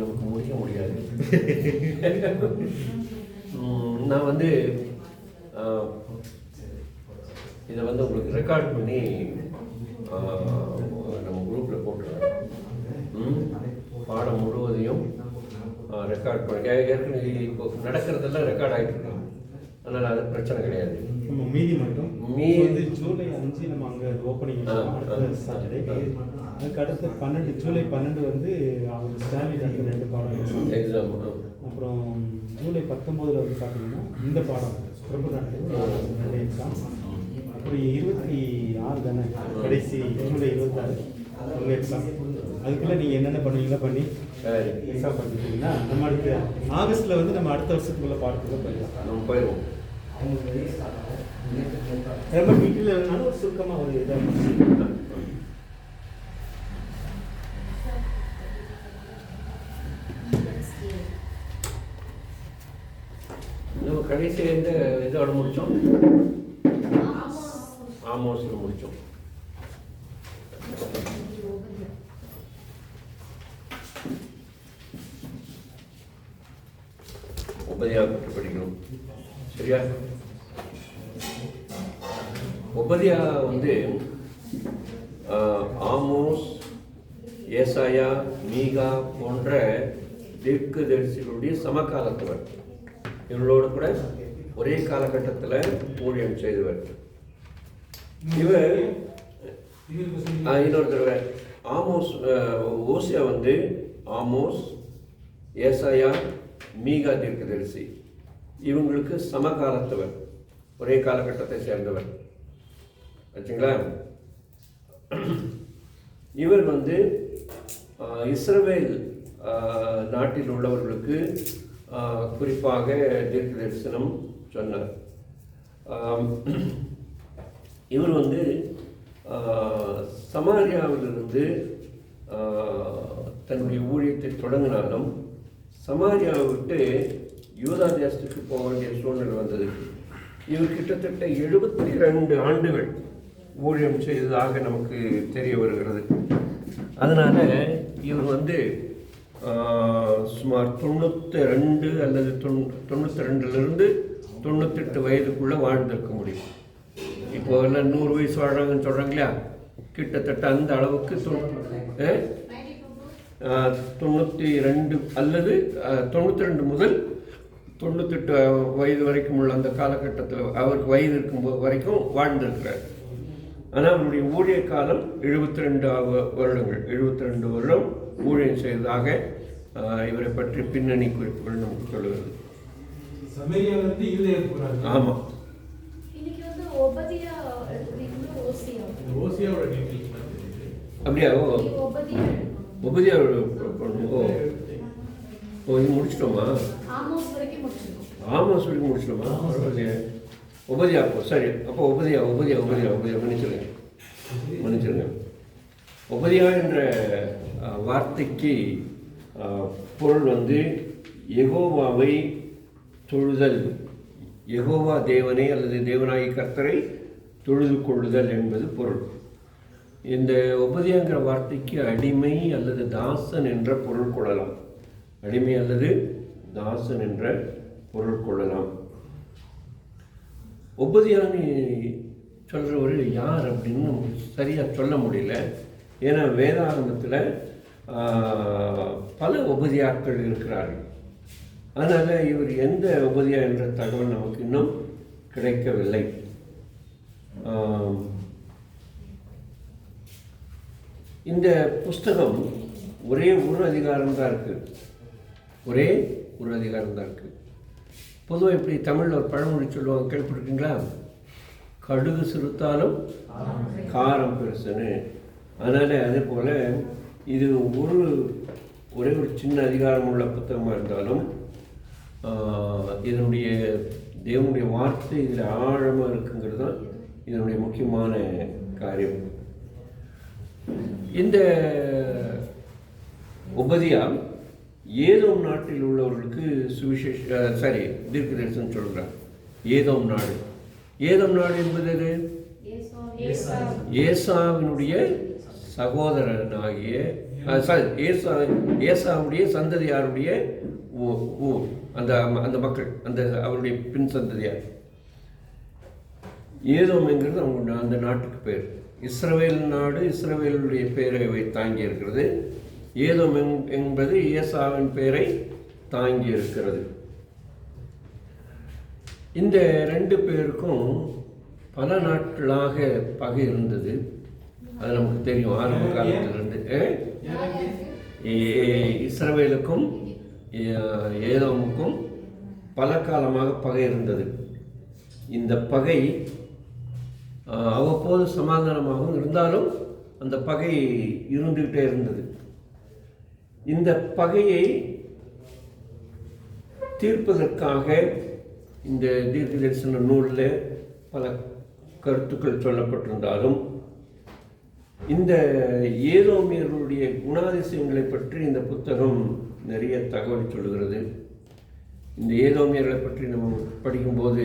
நமக்கு முடிக்க முடியாது. நான் வந்து இதை வந்து உங்களுக்கு ரெக்கார்ட் பண்ணி நம்ம குரூப்பில் போட்டுருவேன். பாடம் முழுவதையும் ரெக்கார்ட் பண்ணி ஏற்கனவே இப்போ நடக்கிறதெல்லாம் ரெக்கார்ட் ஆகிட்டு இருக்கோம். அதனால் அது பிரச்சனை கிடையாது. நம்ம மீதி மட்டும் வந்து ஜூலை 5 நம்ம அங்கே ஓப்பனிங் சாட்டர்டே. அதுக்கு அடுத்து 12 ஜூலை 12 வந்து அவங்க ஸ்டாலின் 2 பாடம் எக்ஸாம். அப்புறம் ஜூலை 19 வந்து பார்த்தீங்கன்னா இந்த பாடம் பிரபு நாட்டு எக்ஸாம். அப்புறம் 26 தானே கடைசி ஜூலை 26 உங்கள் எக்ஸாம். அதுக்குள்ளே நீங்கள் என்னென்ன பண்ணுவீங்களா பண்ணி எக்ஸாம் பண்ணிட்டீங்கன்னா நம்ம அடுத்து ஆகஸ்ட்டில் வந்து நம்ம அடுத்த வருஷத்துக்குள்ளே பாடத்துக்குள்ளே போயிடலாம். நம்ம போயிடுவோம். ரொம்ப டீட்டெயில் இருந்தாலும் ஒரு சுருக்கமாக ஒரு இதாக நம்ம கடைசி எந்த இதோட முடித்தோம்? ஆமோஸில் முடித்தோம். உபதியா பற்றி படிக்கணும். சரியா? உபதியா வந்து ஆமோஸ், ஏசாயா, மீகா போன்ற தீர்க்கதரிசிகளுடைய சமகாலத்தவர். இவர்களோடு கூட ஒரே காலகட்டத்தில் ஊழியம் செய்தவர். இவர் இன்னொரு தடவை ஆமோஸ், ஓசியா வந்து ஆமோஸ், ஏசாயா, மீகா தீர்க்கதரிசி இவங்களுக்கு சமகாலத்தவர், ஒரே காலகட்டத்தை சேர்ந்தவர். ஆச்சுங்களா? இவர் வந்து இஸ்ரவேல் நாட்டில் உள்ளவர்களுக்கு குறிப்பாக தீர்க்க தரிசனம் சொன்னார். இவர் வந்து சமாரியாவிலிருந்து தன்னுடைய ஊழியத்தை தொடங்கினாலும் சமாரியாவை விட்டு யூதா தேசத்துக்கு போக வேண்டிய சூழ்நிலை வந்தது. இவர் கிட்டத்தட்ட 72 ஆண்டுகள் ஊழியம் செய்ததாக நமக்கு தெரிய வருகிறது. அதனால் இவர் வந்து சுமார் 92 அல்லது 92லிருந்து 98 வயதுக்குள்ளே வாழ்ந்திருக்க முடியும். இப்போ எல்லாம் 100 வயசு வாழ்றாங்கன்னு சொல்கிறாங்க இல்லையா? கிட்டத்தட்ட அந்த அளவுக்கு 92 அல்லது 92 முதல் 98 வயது வரைக்கும் உள்ள அந்த காலகட்டத்தில் அவருக்கு வயது இருக்கும் வரைக்கும் வாழ்ந்திருக்கிறார். ஆனால் அவருடைய ஊழிய காலம் 72 வருடங்கள். 72 வருடம் ஊழியம் செய்ததாக இவரை பற்றி பின்னணி குறிப்புகள் நமக்கு சொல்லுகிறது. ஆமாம். அப்படியா? உபதியா இது முடிச்சிட்டோமா? ஆமாம், வரைக்கும் முடிச்சிட்டோமா? பரவாயில்லையே. உபதியா அப்போ சரி. அப்போ உபதியா மன்னிச்சிருங்க. உபதியா என்ற வார்த்தைக்கு பொருள் வந்து யெகோவாவை தொழுதல், யெகோவா தேவனை அல்லது தேவனாகி கர்த்தரை தொழுது கொள்ளுதல் என்பது பொருள். இந்த உபதியாங்கிற வார்த்தைக்கு அடிமை அல்லது தாசன் என்ற பொருள் கொள்ளலாம். அடிமை அல்லது தாசன் என்ற பொருள் கொள்ளலாம். உபதியான்னு சொல்கிறவர் யார் அப்படின்னு சரியாக சொல்ல முடியல. ஏன்னா வேதாகமத்தில் பல உபதியாக்கள் இருக்கிறார்கள். அதனால் இவர் எந்த உபதியா என்ற தகவல் நமக்கு இன்னும் கிடைக்கவில்லை. இந்த புஸ்தகம் ஒரே ஒரு அதிகாரம் தான் இருக்குது. பொதுவாக இப்படி தமிழில் ஒரு பழமொழி சொல்லுவாங்க, கேள்விப்பட்டிருக்கீங்களா? கடுகு சிறுத்தாலும் காரம் பெருசுன்னு. அதனால் அதே போல் இது ஒரே ஒரு சின்ன அதிகாரம் உள்ள புத்தகமாக இருந்தாலும் இதனுடைய தேவனுடைய வார்த்தை இதில் ஆழமாக இருக்குங்கிறது தான் இதனுடைய முக்கியமான காரியம். இந்த உபதியா ஏதோம் நாட்டில் உள்ளவர்களுக்கு தீர்க்க தரிசனம் சொல்கிறார். ஏதோம் நாடு என்பது எது? ஏசாவினுடைய சகோதரனாகிய ஏசாவுடைய சந்ததியாருடைய ஊர், அந்த அந்த மக்கள், அந்த அவருடைய பின் சந்ததியார். ஏதோம்ங்கிறது அவங்க அந்த நாட்டுக்கு பேர். இஸ்ரவேல் நாடு இஸ்ரவேலுடைய பெயரை தாங்கி இருக்கிறது. ஏதோம் என்பது ஏசாவின் பெயரை தாங்கி இருக்கிறது. இந்த ரெண்டு பேருக்கும் பல நாட்களாக பகை இருந்தது. அது நமக்கு தெரியும் ஆரம்ப காலத்திலிருந்து. இஸ்ரவேலுக்கும் ஏதோமுக்கும் பல காலமாக பகை இருந்தது. இந்த பகை அவ்வப்போது சமாதானமாகவும் இருந்தாலும் அந்த பகை இருந்துகிட்டே இருந்தது. இந்த பகையை தீர்ப்பதற்காக இந்த தீர்க்க தரிசன நூலில் பல கருத்துக்கள் சொல்லப்பட்டிருந்தாலும் இந்த ஏதோமியர்களுடைய குணாதிசயங்களை பற்றி இந்த புத்தகம் நிறைய தகவல் சொல்லுகிறது. இந்த ஏதோமியர்களை பற்றி நம்ம படிக்கும்போது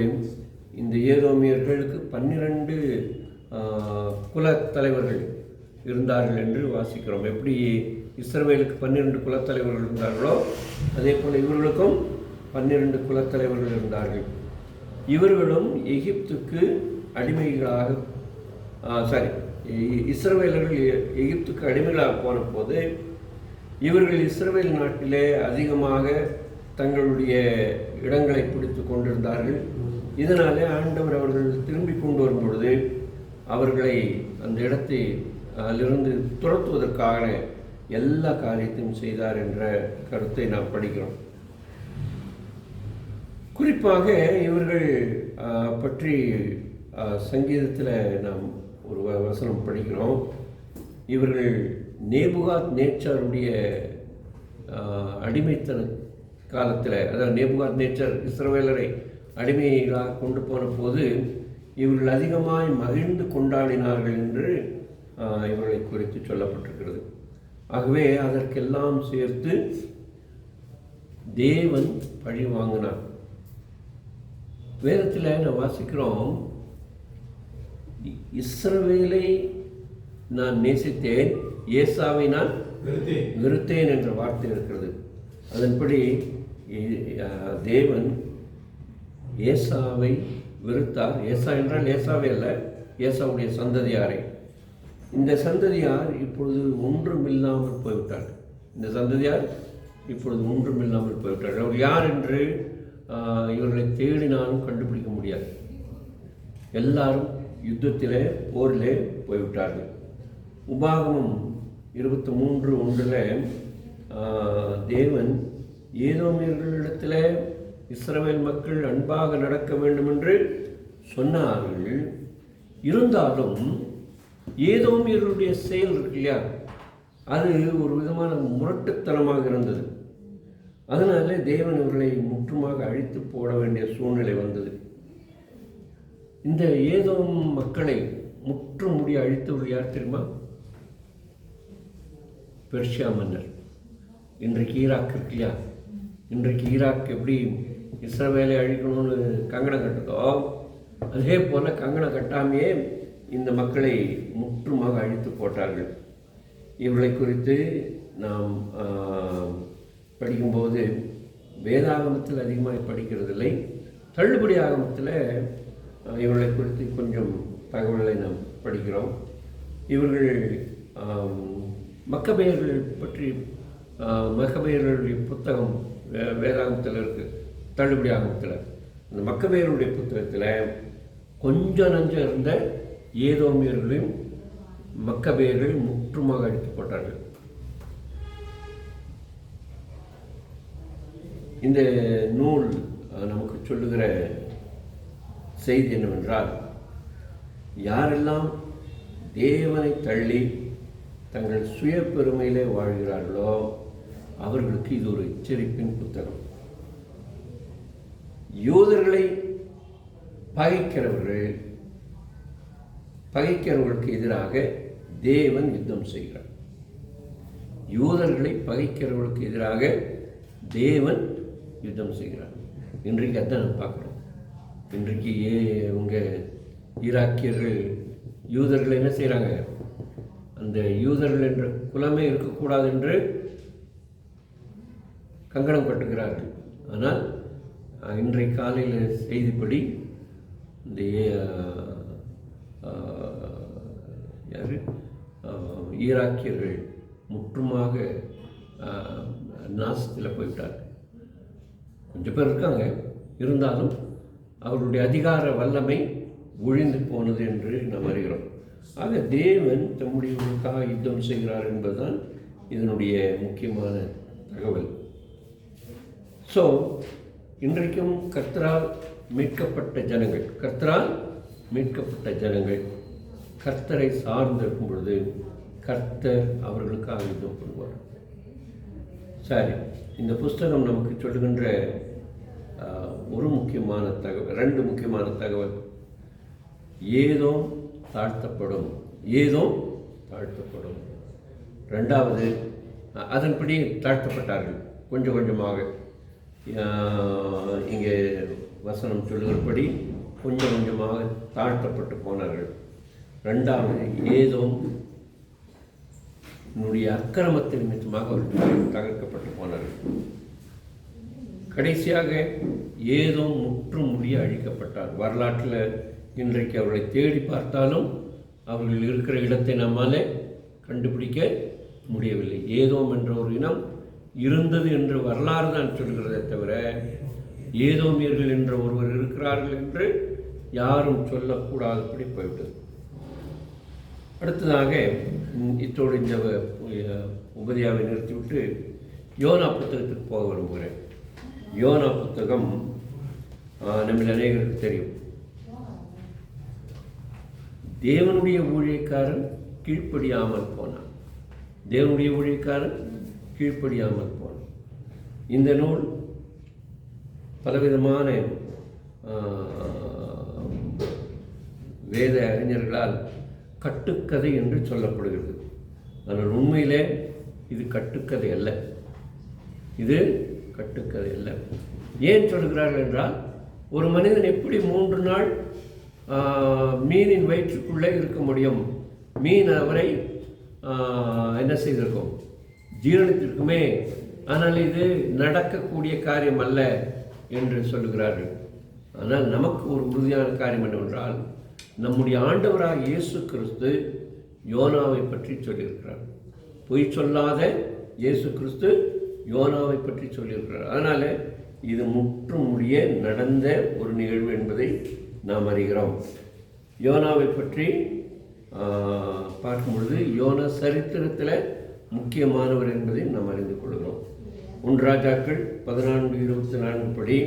இந்த ஏதோமியர்களுக்கு 12 குலத்தலைவர்கள் இருந்தார்கள் என்று வாசிக்கிறோம். எப்படி இஸ்ரவேலுக்கு 12 குலத்தலைவர்கள் இருந்தார்களோ அதே போல் இவர்களுக்கும் 12 குலத்தலைவர்கள் இருந்தார்கள். இவர்களும் எகிப்துக்கு அடிமைகளாக இஸ்ரவேலர்கள் எகிப்துக்கு அடிமைகளாக போன போது இவர்கள் இஸ்ரவேல் நாட்டிலே அதிகமாக தங்களுடைய இடங்களை பிடித்து கொண்டிருந்தார்கள். இதனாலே ஆண்டவர் அவர்கள் திரும்பி கொண்டு வரும் பொழுது அவர்களை அந்த இடத்தை அதிலிருந்து துரத்துவதற்காக எல்லா காரியத்தையும் செய்தார் என்ற கருத்தை நாம் படிக்கிறோம். குறிப்பாக இவர்கள் பற்றி சங்கீதத்தில் நாம் ஒரு வசனம் படிக்கிறோம். இவர்கள் நேபுகாத் நேச்சாருடைய அடிமைத்தன காலத்தில், அதாவது நேபுகாத் நேச்சார் இஸ்ரவேலரை அடிமைகளாக கொண்டு போன போது இவர்கள் அதிகமாய் மகிழ்ந்து கொண்டாடினார்கள் என்று இவர்களை குறித்து சொல்லப்பட்டிருக்கிறது. ஆகவே அதற்கெல்லாம் சேர்த்து தேவன் பழி வாங்கினார். வேதத்தில் நான் வாசிக்கிறோம், இஸ்ரவேலை நான் நேசித்தேன், ஏசாவை நான் வெறுத்தேன் என்ற வார்த்தை இருக்கிறது. அதன்படி தேவன் ஏசாவை வெறுத்தார். ஏசா என்றால் ஏசாவே அல்ல, ஏசாவுடைய சந்ததியாரை. இந்த சந்ததியார் இப்பொழுது ஒன்றுமில்லாமல் போய்விட்டார். இந்த சந்ததியார் இப்பொழுது ஒன்றுமில்லாமல் போய்விட்டார்கள். அவர் யார் என்று இவர்களை தேடினாலும் கண்டுபிடிக்க முடியாது. எல்லாரும் யுத்தத்திலே போரிலே போய்விட்டார்கள். உபாகமம் 23:1 தேவன் ஏதோமியர்களிடத்தில் இஸ்ரவேல் மக்கள் அன்பாக நடக்க வேண்டும் என்று சொன்னார்கள். இருந்தாலும் ஏதோமியர்களுடைய செயல் இருக்கு இல்லையா, அது ஒரு விதமான முரட்டுத்தனமாக இருந்தது. அதனால தேவன் அவர்களை முற்றுமாக அழித்து போட வேண்டிய சூழ்நிலை வந்தது. இந்த ஏதோம் மக்களை முற்றுமுடி அழித்தவர் யார் தெரியுமா? பெர்ஷியா மன்னர். இன்றைக்கு ஈராக் இருக்கு இல்லையா, இன்றைக்கு ஈராக் எப்படி இஸ்ரவேலை அழிக்கணும்னு கங்கணம் கட்டுதோ அதே போல கங்கணம் கட்டாமையே இந்த மக்களை முற்றுமாக அழித்து போட்டார்கள். இவர்களை குறித்து நாம் படிக்கும்போது வேதாகமத்தில் அதிகமாக படிக்கிறதில்லை, தள்ளுபடி ஆகமத்தில் இவர்களை குறித்து கொஞ்சம் தகவல்களை நாம் படிக்கிறோம். இவர்கள் மக்கபேயர்கள் பற்றி, மக்கபேயர்களுடைய புத்தகம் வேதாகமத்தில் இருக்குது, தள்ளுபடி ஆகமத்தில். அந்த மக்கபேயருடைய புத்தகத்தில் கொஞ்சம் நஞ்சம் இருந்த ஏதோமியர்களையும் மக்கபேயர்கள் முற்றுமாக அழிக்கப்பட்டார்கள். இந்த நூல் நமக்கு சொல்லுகிற செய்தி என்னவென்றால், யாரெல்லாம் தேவனை தள்ளி தங்கள் சுய பெருமையிலே வாழ்கிறார்களோ அவர்களுக்கு இது ஒரு எச்சரிப்பின் புத்தகம். யூதர்களை பகைக்கிறவர்களுக்கு எதிராக தேவன் யுத்தம் செய்கிறார். யூதர்களை பகைக்கிறவர்களுக்கு எதிராக தேவன் யுத்தம் செய்கிறார். இன்றைக்கு அதான் நம்ம பார்க்குறோம். இன்றைக்கு உங்கள் ஈராக்கியர்கள் யூதர்கள் என்ன செய்கிறாங்க? அந்த யூதர்கள் என்ற குலமே இருக்கக்கூடாது என்று கங்கணம் கட்டுகிறார்கள். ஆனால் இன்றைய காலையில் செய்திப்படி இந்த ஈராக்கியர்கள் முற்றுமாக நாசத்தில் போய்விட்டார்கள். கொஞ்சம் பேர் இருக்காங்க, இருந்தாலும் அவருடைய அதிகார வல்லமை ஒழிந்து போனது என்று நாம் அறிகிறோம். ஆக தேவன் தம்முடையவர்களுக்காக யுத்தம் செய்கிறார் என்பதுதான் இதனுடைய முக்கியமான தகவல். ஸோ இன்றைக்கும் கர்த்தரால் மீட்கப்பட்ட ஜனங்கள் கர்த்தரை சார்ந்திருக்கும் பொழுது கர்த்தர் அவர்களுக்காக யுத்தம் பண்ணுவார். சரி, இந்த புஸ்தகம் நமக்கு சொல்லுகின்ற ஒரு முக்கியமான தகவல், 2 முக்கியமான தகவல். ஏதோ தாழ்த்தப்படும். 2வது, அதன்படி தாழ்த்தப்பட்டார்கள் கொஞ்சம் கொஞ்சமாக. இங்கே வசனம் சொல்லுகிறபடி கொஞ்சம் கொஞ்சமாக தாழ்த்தப்பட்டு போனார்கள். 2வது, ஏதோ அக்கிரமத்தின் நிமித்தமாக அவர்கள் தகர்க்கப்பட்டு போனார்கள். கடைசியாக ஏதோ முற்றும் முடிய அழிக்கப்பட்டார். வரலாற்றில் இன்றைக்கு அவர்களை தேடி பார்த்தாலும் அவர்கள் இருக்கிற இடத்தை நம்மால் கண்டுபிடிக்க முடியவில்லை. ஏதோம் என்ற ஒரு இனம் இருந்தது என்று வரலாறு தான் சொல்கிறதே தவிர ஏதோமியர்கள் என்ற ஒருவர் இருக்கிறார்கள் என்று யாரும் சொல்லக்கூடாதபடி போய்விட்டது. அடுத்ததாக இத்தோடு இந்த உபதியாவை நிறுத்திவிட்டு யோனா புத்தகத்துக்கு போக விரும்புகிறேன். யோனா புத்தகம் நம்மில் அநேகருக்கு தெரியும். தேவனுடைய ஊழியக்காரன் கீழ்ப்படியாமல் போனான். இந்த நூல் பலவிதமான வேத அறிஞர்களால் கட்டுக்கதை என்று சொல்லப்படுகிறது. ஆனால் உண்மையிலே இது கட்டுக்கதை அல்ல. ஏன் சொல்கிறார்கள் என்றால், ஒரு மனிதன் எப்படி 3 நாள் மீனின் வயிற்றுக்குள்ளே இருக்க முடியும்? மீன் அவரை என்ன செய்திருக்கும்? ஜீரணித்திருக்குமே. ஆனால் இது நடக்கக்கூடிய காரியம் அல்ல என்று சொல்லுகிறார்கள். ஆனால் நமக்கு ஒரு உறுதியான காரியம் என்னவென்றால், நம்முடைய ஆண்டவராக இயேசு கிறிஸ்து யோனாவை பற்றி சொல்லியிருக்கிறார். பொய் சொல்லாத இயேசு கிறிஸ்து யோனாவை பற்றி சொல்லியிருக்கிறார். அதனால் இது முற்றும் முடிய நடந்த ஒரு நிகழ்வு என்பதை நாம் அறிகிறோம். யோனாவை பற்றி பார்க்கும் பொழுது யோனா சரித்திரத்தில் முக்கியமானவர் என்பதை நாம் அறிந்து கொள்கிறோம். 1 ராஜாக்கள் 14:24 படி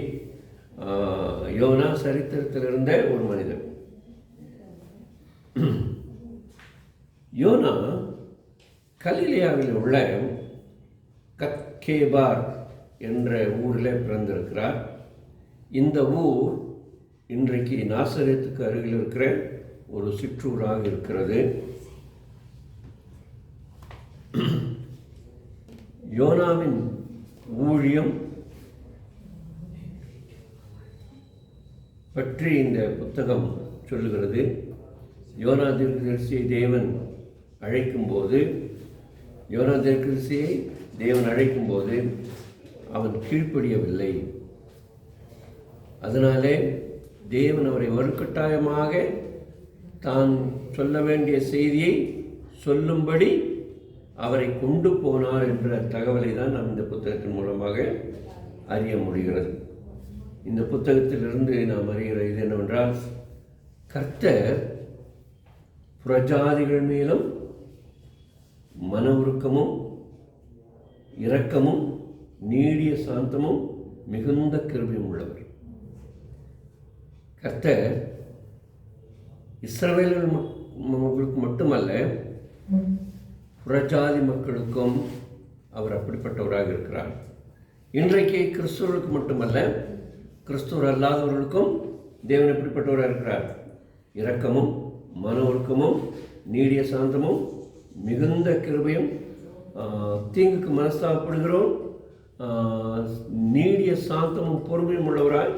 யோனா சரித்திரத்தில் இருந்த ஒரு மனிதர். யோனா கலிலேயாவில் உள்ள கத்கேபார் என்ற ஊரில் பிறந்திருக்கிறார். இந்த ஊர் இன்றைக்கு நாசரேத்துக்கு அருகில் இருக்கிற ஒரு சிற்றூராக இருக்கிறது. யோனாவின் ஊழியம் பற்றி இந்த புத்தகம் சொல்லுகிறது. யோனா தீர்க்கதரிசியை தேவன் அழைக்கும்போது அவன் கீழ்ப்படியவில்லை. அதனாலே தேவன் அவரை வலுக்கட்டாயமாக தான் சொல்ல வேண்டிய செய்தியை சொல்லும்படி அவரை கொண்டு போனார் என்ற தகவலை தான் நாம் இந்த புத்தகத்தின் மூலமாக அறிய முடிகிறது. இந்த புத்தகத்திலிருந்து நாம் அறிகிற இது என்னவென்றால், கர்த்தர் புறஜாதிகள் மேலும் மன உருக்கமும் இரக்கமும் நீடிய சாந்தமும் மிகுந்த கிருபையும் உள்ளவர். கர்த்தர் இஸ்ரவேலர்களுக்கு மட்டுமல்ல, புறஜாதி மக்களுக்கும் அவர் அப்படிப்பட்டவராக இருக்கிறார். இன்றைக்கு கிறிஸ்துவர்களுக்கு மட்டுமல்ல, கிறிஸ்துவர் அல்லாதவர்களுக்கும் தேவன் எப்படிப்பட்டவராக இருக்கிறார்? இரக்கமும் மன ஒழுக்கமும் நீடிய சாந்தமும் மிகுந்த கிருபையும், தீங்குக்கு மனஸ்தாபப்படுகிறோம், நீடிய சாந்தமும் பொறுமையும் உள்ளவராய்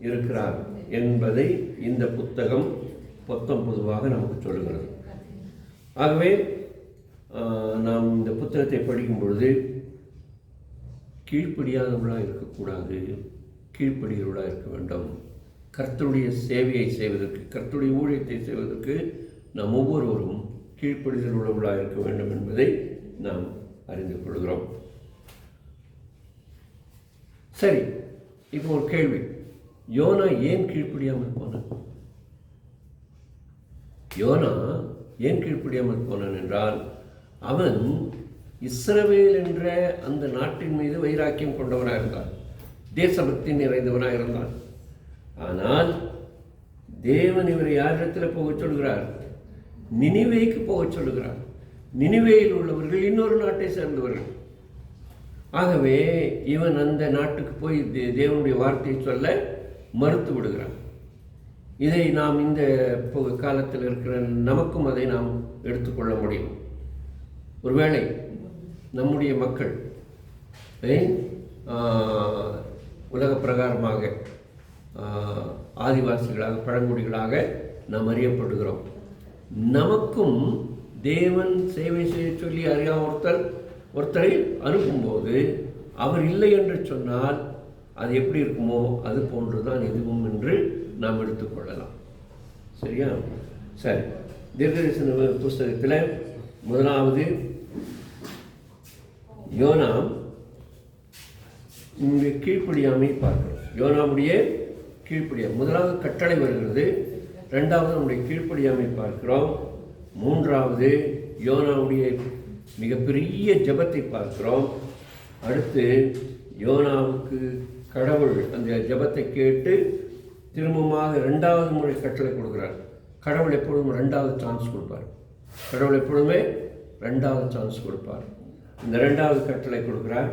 இருக்கிறார் என்பதை இந்த புத்தகம் பொதுவாக நமக்கு சொல்லுகிறது. ஆகவே நாம் இந்த புத்தகத்தை படிக்கும் பொழுது கீழ்ப்படியாதவர்களாக இருக்கக்கூடாது, கீழ்ப்படிகிறவர்களாக இருக்க வேண்டும். கர்த்தருடைய சேவையை செய்வதற்கு, கர்த்தருடைய ஊழியத்தை செய்வதற்கு நாம் ஒவ்வொருவரும் கீழ்ப்படிதல் உள்ளவர்களாக இருக்க வேண்டும் என்பதை நாம் அறிந்து கொள்கிறோம். சரி, இப்போ ஒரு கேள்வி, யோனா ஏன் கீழ்ப்படியாமல் போனான்? யோனா ஏன் கீழ்ப்படியாமல் போனான் என்றால், அவன் இஸ்ரவேல் என்ற அந்த நாட்டின் மீது வைராக்கியம் கொண்டவனாக இருந்தான், தேசபக்தி நிறைந்தவனாக இருந்தான். ஆனால் தேவன் இவரை யாரிடத்தில் போக சொல்கிறார்? நினிவேக்கு போக சொல்கிறார். நினிவேயில் உள்ளவர்கள் இன்னொரு நாட்டை சேர்ந்தவர்கள். ஆகவே இவன் அந்த நாட்டுக்கு போய் தேவனுடைய வார்த்தையை சொல்ல மறுத்து விடுகிறான். இதை நாம் இந்த காலத்தில் இருக்கிற நமக்கும் அதை நாம் எடுத்துக்கொள்ள முடியும். ஒருவேளை நம்முடைய மக்கள் உலக பிரகாரமாக ஆதிவாசிகளாக, பழங்குடிகளாக நாம் அறியப்படுகிறோம். நமக்கும் தேவன் சேவை செய்ய சொல்லி ஒருத்தரை அனுப்பும்போது அவர் இல்லை என்று சொன்னால் அது எப்படி இருக்குமோ அது போன்றுதான் இதுவும் என்று நாம் எடுத்துக்கொள்ளலாம். சரியா? சரி, தீர்க்கதரிசன புஸ்தகத்தில் முதலாவது யோனா இங்கே கீழ்ப்படியாமை பார்க்கிறோம். யோனாவுடைய கீழ்ப்படியாமை, முதலாவது கட்டளை வருகிறது, ரெண்டாவது நம்முடைய கீழ்ப்படியாமை பார்க்கிறோம், மூன்றாவது யோனாவுடைய மிகப்பெரிய ஜெபத்தை பார்க்கிறோம். அடுத்து யோனாவுக்கு கடவுள் அந்த ஜெபத்தை கேட்டு திரும்பமாக ரெண்டாவது முறை கட்டளை கொடுக்குறார். கடவுள் எப்பொழுதும் ரெண்டாவது சான்ஸ் கொடுப்பார். கடவுள் எப்பொழுதுமே ரெண்டாவது சான்ஸ் கொடுப்பார். இந்த ரெண்டாவது கட்டளை கொடுக்குறார்.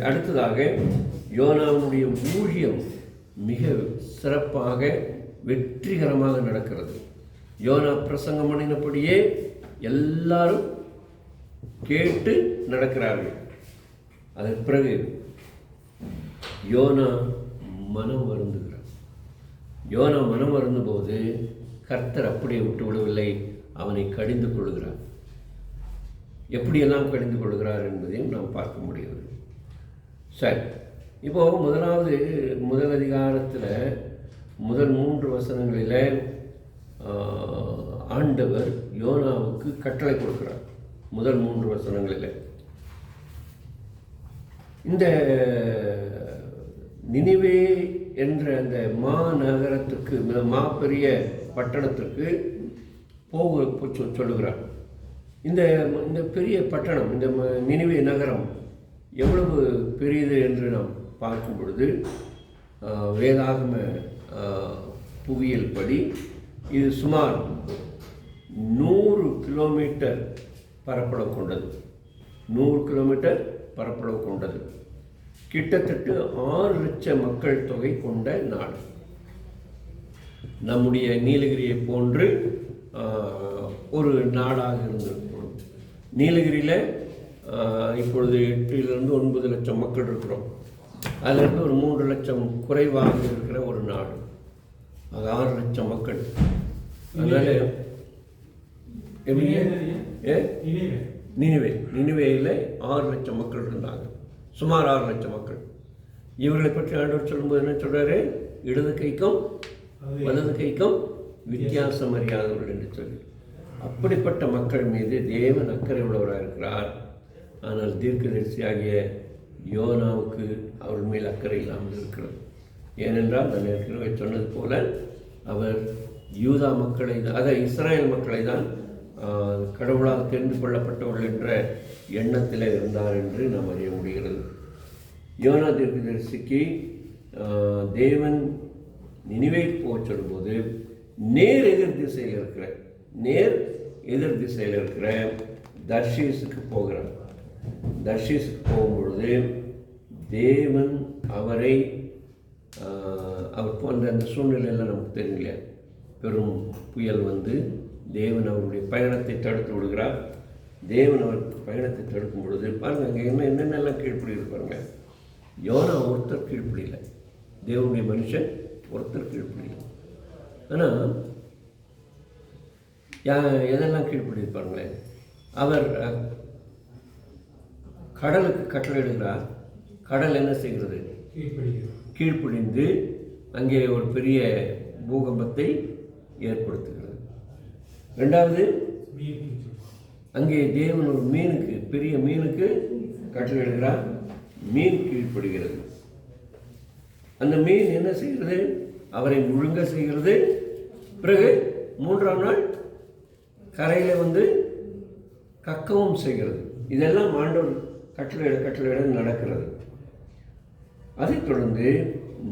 அடுத்ததாக யோனாவுடைய ஊழியம் மிக சிறப்பாக வெற்றிகரமாக நடக்கிறது. யோனா பிரசங்கம் பண்ணினபடியே எல்லாரும் கேட்டு நடக்கிறார்கள். அதற்கு பிறகு யோனா மனம் வருந்துகிறார். யோனா மனம் வருந்தும்போது கர்த்தர் அப்படியே விட்டு விடவில்லை, அவனை கடிந்து கொள்கிறார். எப்படியெல்லாம் கடிந்து கொள்கிறார் என்பதையும் நாம் பார்க்க முடிகிறது. சரி, இப்போது முதல் அதிகாரத்தில் முதல் 3 வசனங்களில் ஆண்டவர் யோனாவுக்கு கட்டளை கொடுக்கிறார். முதல் 3 வசனங்களில் இந்த நினிவே என்ற அந்த மாநகரத்துக்கு, பெரிய பட்டணத்திற்கு போக சொல்லுகிறார். இந்த பெரிய பட்டணம், இந்த நினிவே நகரம் எவ்வளவு பெரியது என்று நாம் பார்க்கும் பொழுது வேதாகம புவியியல் படி இது சுமார் 100 கிலோமீட்டர் பரப்பளவு கொண்டது. 100 கிலோமீட்டர் பரப்பளவு கொண்டது. கிட்டத்தட்ட 6 லட்சம் மக்கள் தொகை கொண்ட நாடு. நம்முடைய நீலகிரியை போன்று ஒரு நாடாக இருந்திருக்கும். நீலகிரியில் இப்பொழுது 8 to 9 லட்சம் மக்கள் இருக்கிறோம். அதிலிருந்து ஒரு 3 லட்சம் குறைவாக இருக்கிற ஒரு நாடு. அது 6 லட்சம் மக்கள். அதனால நினிவேயில் 6 லட்சம் மக்கள் இருந்தாங்க. சுமார் 6 லட்சம் மக்கள். இவர்களை பற்றி ஆண்டவர் சொல்லும்போது என்ன சொல்றாரு? இடது கைக்கும் வலது கைக்கும் வித்தியாசம் அறியாதவர்கள் என்று சொல்லி, அப்படிப்பட்ட மக்கள் மீது தேவன் அக்கறை உள்ளவராக இருக்கிறார். ஆனால் தீர்க்கதரிசியாகிய யோனாவுக்கு அவர்கள் மேல் அக்கறை இல்லாமல் இருக்கிறது. ஏனென்றால் நான் ஏற்கனவே சொன்னது போல அவர் யூதா மக்களை தான், இஸ்ராயல் மக்களை தான் கடவுளால் தெரிந்து கொள்ளப்பட்டவர்கள் என்ற எண்ணத்தில் இருந்தார் என்று நாம் அறிய முடிகிறது. யோனா தீர்க்கதரிசிக்கு தேவன் நினிவேக்கு போக சொல்லும்போது நேர் எதிர் திசையில் இருக்கிற தர்ஷீஸுக்கு போகிறார். தர்ஷீஸுக்கு போகும்பொழுது தேவன் அவரை அவர் போன்ற அந்த சூழ்நிலையெல்லாம் நமக்கு தெரியும் இல்லையா? பெரும் புயல் வந்து தேவன் அவருடைய பயணத்தை தடுத்து விடுகிறார். தேவன் அவருக்கு பயணத்தை தடுக்கும் பொழுது பாருங்கள், அங்கே என்னென்னலாம் கீழ்ப்படி இருப்பாருங்க. யோனா ஒருத்தர் கீழ்ப்படியில், தேவனுடைய மனுஷன் ஒருத்தர் கீழ்ப்படியில். ஆனால் எதெல்லாம் கீழ்ப்படி இருப்பாருங்களேன்? அவர் கடலுக்கு கட்டளையிடுகிறார். கடல் என்ன செய்கிறது? கீழ்ப்படிந்து அங்கே ஒரு பெரிய பூகம்பத்தை ஏற்படுத்துகிறது. ரெண்டாவது, அங்கே தேவன் ஒரு மீனுக்கு, பெரிய மீனுக்கு கட்டளையிடுகிறார். மீன் கீழ்ப்படுகிறது. அந்த மீன் என்ன செய்கிறது? அவரை முழுங்க செய்கிறது. பிறகு 3ஆம் நாள் கரையில் வந்து கக்கவும் செய்கிறது. இதெல்லாம் ஆண்டவர் கட்டளையிட நடக்கிறது. அதைத் தொடர்ந்து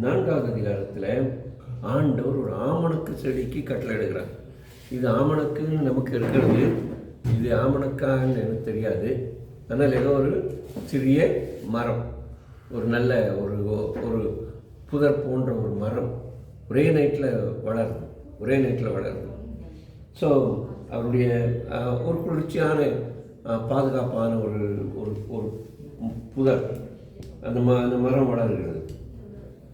4வது அதிகாரத்தில் ஆண்டவர் ஒரு ஆமணக்கு செடிக்கு கட்டளையிடுகிறார். இது ஆமணக்குன்னு நமக்கு இருக்கிறது. இது ஆமணக்கான்னு எனக்கு தெரியாது. ஆனால் ஏதோ ஒரு சிறிய மரம், ஒரு நல்ல ஒரு ஒரு புதர் போன்ற ஒரு மரம் ஒரே நைட்டில் வளருது. ஸோ அவருடைய ஒரு குளிர்ச்சியான பாதுகாப்பான ஒரு ஒரு ஒரு புதர், அந்த மரம் வளர்கிறது.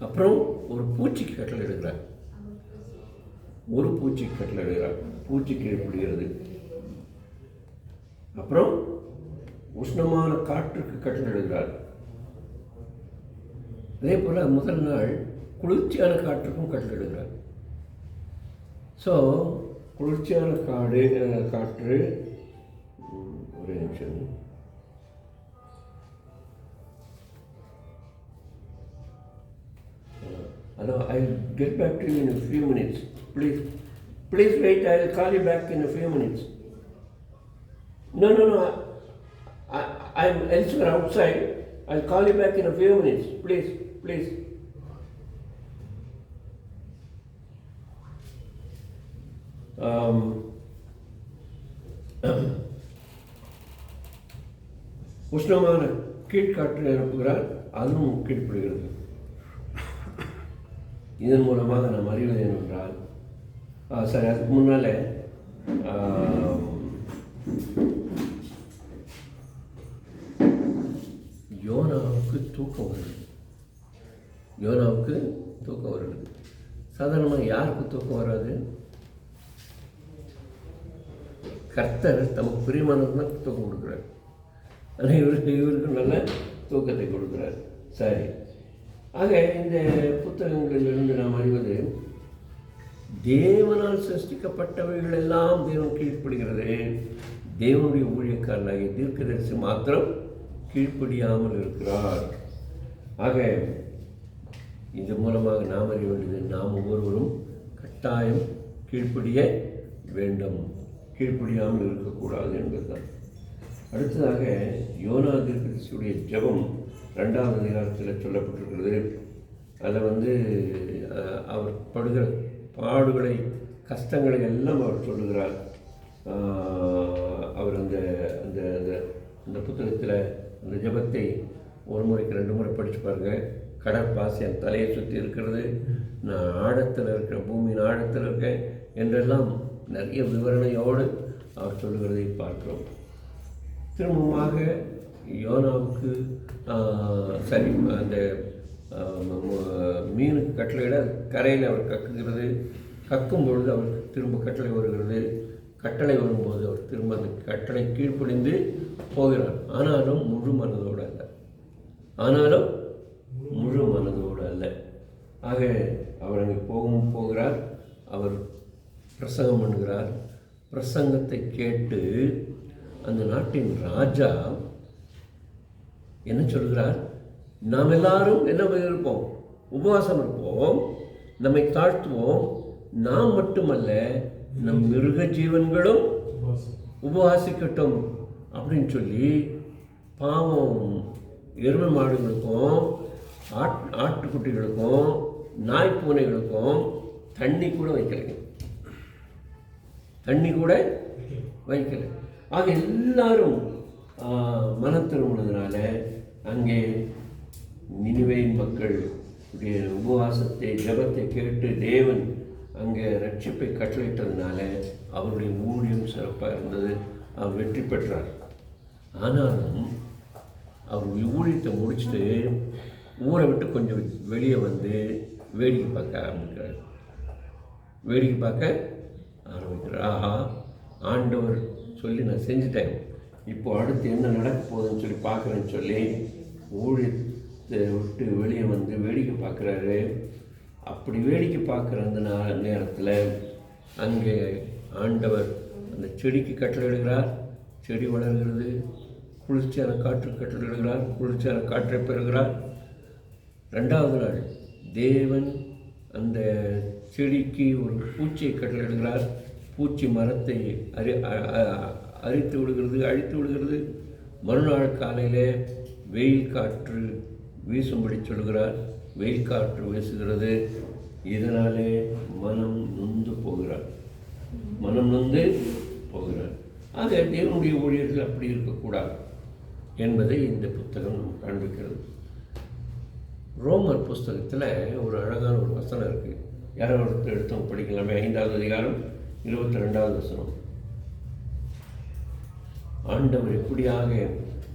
அப்புறம் ஒரு பூச்சிக்கு கட்டளையிடுகிறார். பூச்சி கீழ்ப்படுகிறது. அப்புறம் உஷ்ணமான காற்றுக்கு கட்டளையிடுகிறார். அதே போல் முதல் நாள் குளிர்ச்சியான காற்றுக்கும் கட்டளையிடுகிறார். ஸோ குளிர்ச்சியான காற்று, ஒரே நிமிஷம், I'll get back to you in a few minutes. Please wait. I'll call you back in a few minutes. No. I'm elsewhere outside. I'll call you back in a few minutes. Please. உஷ்ணமான கீழ்காற்று அனுப்புகிறார். அதுவும் கீழ்ப்படுகிறது. இதன் மூலமாக நாம் அறிவது என்னவென்றால், சரி, அதுக்கு முன்னால் யோனாவுக்கு தூக்கம் வருகிறது. சாதாரணமாக யாருக்கு தூக்கம் வராது? கர்த்தர் தமக்கு பிரியமானதுதான் தூக்கம் கொடுக்குறார். ஆனால் இவருக்கு நல்ல தூக்கத்தை கொடுக்குறார். சரி, ஆக இந்த புத்தகங்களிலிருந்து நாம் அறிவது, தேவனால் சிருஷ்டிக்கப்பட்டவைகள் எல்லாம் தேவன் கீழ்ப்படுகிறது. தேவனுடைய ஊழியக்காரனாகிய தீர்க்கதரிசி மாத்திரம் கீழ்ப்படியாமல் இருக்கிறார். ஆக இது மூலமாக நாம் அறிய வேண்டியது, நாம் ஒவ்வொருவரும் கட்டாயம் கீழ்ப்படிய வேண்டும், கீழ்ப்படியாமல் இருக்கக்கூடாது என்பதுதான். அடுத்ததாக யோனா தீர்க்கதரிசியுடைய ஜெபம் 2வது அதிகாரத்தில் சொல்லப்பட்டிருக்கிறது. அதில் அவர் படுகிற பாடுகளை, கஷ்டங்களை எல்லாம் அவர் சொல்லுகிறார். அவர் அந்த அந்த அந்த புத்தகத்தில் அந்த ஜெபத்தை ஒரு முறைக்கு 2 முறை படித்து பாருங்கள். கடற்பாசி என் தலையை சுற்றி இருக்கிறது, நான் ஆழத்தில் இருக்கிறேன், பூமியின் ஆழத்தில் இருக்கேன் என்றெல்லாம் நிறைய விவரணையோடு அவர் சொல்லுகிறதை பார்க்கிறோம். திரும்பமாக யோனாவுக்கு சரி, அந்த மீனுக்கு கட்டளையிட கரையில் அவர் கக்கும் பொழுது அவருக்கு திரும்ப கட்டளை வருகிறது. கட்டளை வரும்போது அவர் திரும்ப அந்த கட்டளை கீழ்ப்படிந்து போகிறார். ஆனாலும் முழு மனதோடு அல்ல. ஆக அவர் அங்கே போகிறார். அவர் பிரசங்கம் பண்ணுகிறார். பிரசங்கத்தை கேட்டு அந்த நாட்டின் ராஜா என்ன சொல்கிறார்? நாம் எல்லாரும் என்ன இருப்போம்? உபவாசம் இருப்போம், நம்மை தாழ்த்துவோம். நாம் மட்டுமல்ல, நம் மிருக ஜீவன்களும் உபவாசிக்கட்டும் அப்படின்னு சொல்லி பாவம் எருமை மாடுகளுக்கும் ஆட்டுக்குட்டிகளுக்கும் நாய் பூனைகளுக்கும் தண்ணி கூட வைக்கலை. ஆக எல்லாரும் மன திரும்பினதுனால அங்கே நினிவேயின் மக்கள் உபவாசத்தை, ஜெபத்தை கேட்டு தேவன் அங்கே ரட்சிப்பை கட்டளையிட்டதுனால அவருடைய ஊழியம் சிறப்பாக இருந்தது. அவர் வெற்றி பெற்றார். ஆனாலும் அவர் ஊழியத்தை முடிச்சுட்டு ஊரை விட்டு கொஞ்சம் வெளியே வந்து வேடிக்கை பார்க்க ஆரம்பிக்கிறார். ஆஹா, ஆண்டவர் சொல்லி நான் செஞ்சுட்டேன், இப்போ அடுத்து என்ன நடக்க போகுதுன்னு சொல்லி பார்க்குறேன்னு சொல்லி ஊழியத்தை விட்டு வெளியே வந்து வேடிக்கை பார்க்குறாரு. அப்படி வேடிக்கை பார்க்குற அந்த நேரத்தில் அங்கே ஆண்டவர் அந்த செடிக்கு கட்டளையிடுகிறார். செடி வளர்கிறது. குளிர்ச்சியான காற்று கட்டளையிடுகிறார். குளிர்ச்சியான காற்றை பெறுகிறார். 2வது நாள் தேவன் அந்த செடிக்கு ஒரு பூச்சியை கட்டளையிடுகிறார். பூச்சி மரத்தை அரித்து விடுகிறது, அழித்து விடுகிறது. மறுநாள் காலையில் வெயில் காற்று வீசும்படி சொல்கிறார். வெயில் காற்று வீசுகிறது. இதனாலே மனம் நொந்து போகிறார். ஆக தேவனுடைய ஊழியர்கள் அப்படி இருக்கக்கூடாது என்பதை இந்த புத்தகம் நம்ம காண்பிக்கிறது. ரோமர் புஸ்தகத்தில் ஒரு அழகான ஒரு வசனம் இருக்குது. யாரோ ஒருத்தர் எடுத்தவங்க படிக்கலாமே. 5வது அதிகாரம் 22வது வசனம். ஆண்டவர் எப்படியாக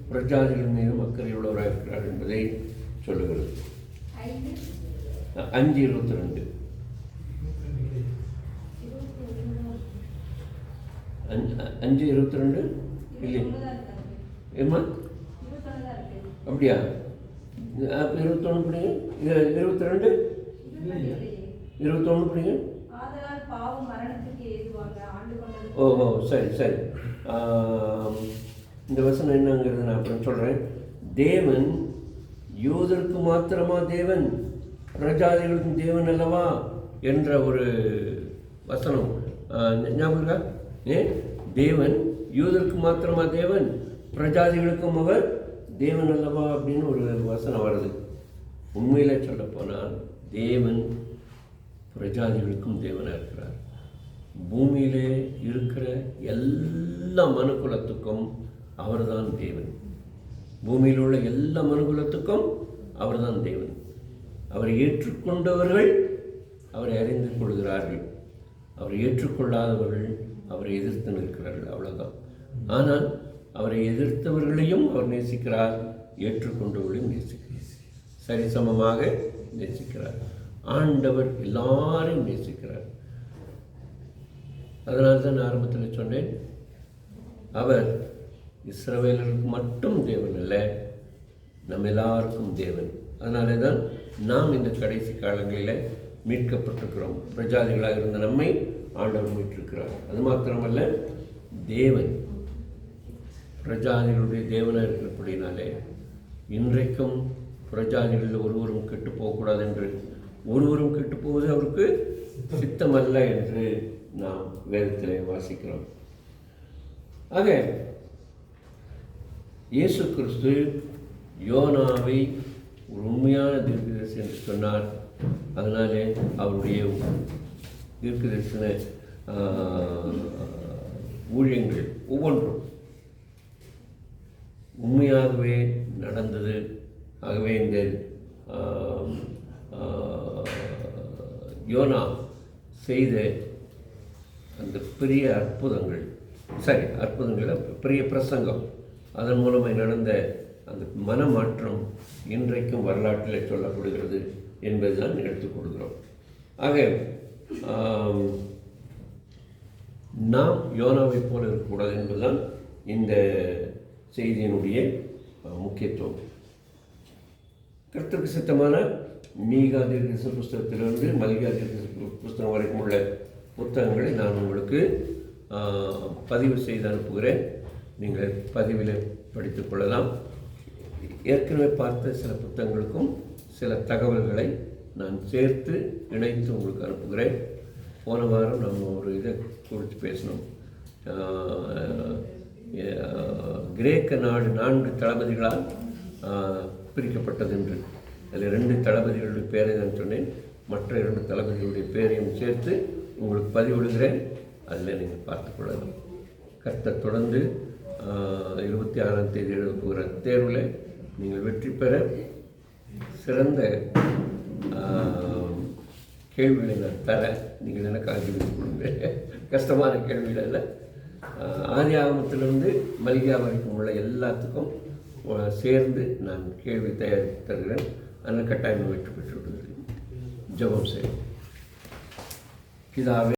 பிரஜாதிகள் மீதும் அக்கறையுள்ளவராக இருக்கிறார் என்பதை சொல்லுகிறது. 5:22 5:22 இல்லை ஏம்மா? அப்படியா? 21 படிங்க. 22 21 படிங்க. ஓ சரி சரி. இந்த வசனம் என்னங்கிறது நான் அப்புறம் சொல்கிறேன். தேவன் யூதருக்கு மாத்திரமா தேவன், பிரஜாதிகளுக்கும் தேவன் அல்லவா என்ற ஒரு வசனம் ஞாபகம் இருக்கா? தேவன் யூதருக்கு மாத்திரமா தேவன், பிரஜாதிகளுக்கும் அவர் தேவன் அல்லவா அப்படின்னு ஒரு வசனம் வருது. உண்மையில் சொல்ல போனால் தேவன் பிரஜாதிகளுக்கும் தேவனாக இருக்கிறார். பூமியிலே இருக்கிற எல்லா மனுக்குலத்துக்கும் அவர்தான் தேவன். பூமியில் உள்ள எல்லா மனுக்குலத்துக்கும் அவர்தான் தேவன். அவரை ஏற்றுக்கொண்டவர்கள் அவரை அறிந்து கொள்கிறார்கள். அவரை ஏற்றுக்கொள்ளாதவர்கள் அவரை எதிர்த்து நிற்கிறார்கள். அவ்வளோதான். ஆனால் அவரை எதிர்த்தவர்களையும் அவர் நேசிக்கிறார், ஏற்றுக்கொண்டவர்களையும் நேசிக்கிறார், சரிசமமாக நேசிக்கிறார். ஆண்டவர் எல்லாரையும் நேசிக்கிறார். அதனால தான் நான் ஆரம்பத்தில் சொன்னேன், அவர் இஸ்ரவேலருக்கு மட்டும் தேவன் அல்ல, நம்ம எல்லாருக்கும் தேவன். அதனால தான் நாம் இந்த கடைசி காலங்களில் மீட்கப்பட்டிருக்கிறோம். பிரஜாதிகளாக இருந்த நம்மை ஆண்டவர் மீட்டிருக்கிறார். அது மாத்திரமல்ல, தேவன் பிரஜாதிகளுடைய தேவனாக இருக்கிறபடினாலே இன்றைக்கும் பிரஜாதிகளில் ஒருவரும் கெட்டு போகக்கூடாது என்று, ஒருவரும் கெட்டு போவது அவருக்கு சித்தமல்ல என்று நாம் வேதத்திலே வாசிக்கிறோம். ஆக இயேசு கிறிஸ்து யோனாவை ஒரு உண்மையான தீர்க்கதரிசி என்று சொன்னார். அதனாலே அவருடைய தீர்க்கதரிசன ஊழியங்கள் ஒவ்வொன்றும் உண்மையாகவே நடந்தது. ஆகவே இந்த யோனா செய்த அந்த பெரிய அற்புதங்கள், பெரிய பிரசங்கம், அதன் மூலமாக நடந்த அந்த மனமாற்றம் இன்றைக்கும் வரலாற்றில் சொல்லப்படுகிறது என்பதுதான் எடுத்துக்கொள்கிறோம். ஆக நாம் யோனாவை போல இருக்கக்கூடாது என்பதுதான் இந்த செய்தியினுடைய முக்கியத்துவம். கர்த்தருக்கு சித்தமான மீகா தீர்க்கதரிசன புஸ்தகத்திலிருந்து மல்கியா தீர்க்கதரிசன புஸ்தகம் வரைக்கும் உள்ள புத்தகங்களை நான் உங்களுக்கு பதிவு செய்து அனுப்புகிறேன். நீங்கள் பதிவில் படித்துக் கொள்ளலாம். ஏற்கனவே பார்த்த சில புத்தகங்களுக்கும் சில தகவல்களை நான் சேர்த்து இணைத்து உங்களுக்கு அனுப்புகிறேன். போன வாரம் நம்ம ஒரு இதை குறித்து பேசணும். கிரேக்க நாடு 4 தளபதிகளால் பிரிக்கப்பட்டது என்று. அதில் 2 தளபதிகளுடைய பேரை நான் சொன்னேன். மற்ற 2 தளபதிகளுடைய பேரையும் சேர்த்து உங்களுக்கு பதிவிடுகிறேன். அதில் நீங்கள் பார்த்துக்கொள்ளலாம். கர்த்தர் தொடர்ந்து 26ஆம் தேதி எழுத போகிற தேர்வில் நீங்கள் வெற்றி பெற சிறந்த கேள்விகளை நான் தர நீங்கள் எனக்கு ஆகிவித்துக் கொடுங்க. கஷ்டமான கேள்விகள் அல்ல. ஆதி ஆகமத்திலிருந்து மல்கியா வரைக்கும் உள்ள எல்லாத்துக்கும் சேர்ந்து நான் கேள்வி தயாரித்து தருகிறேன். அதனால் கட்டாயம் வெற்றி பெற்று விடுகிறேன். ஜெபம் செய்யும். பிதாவே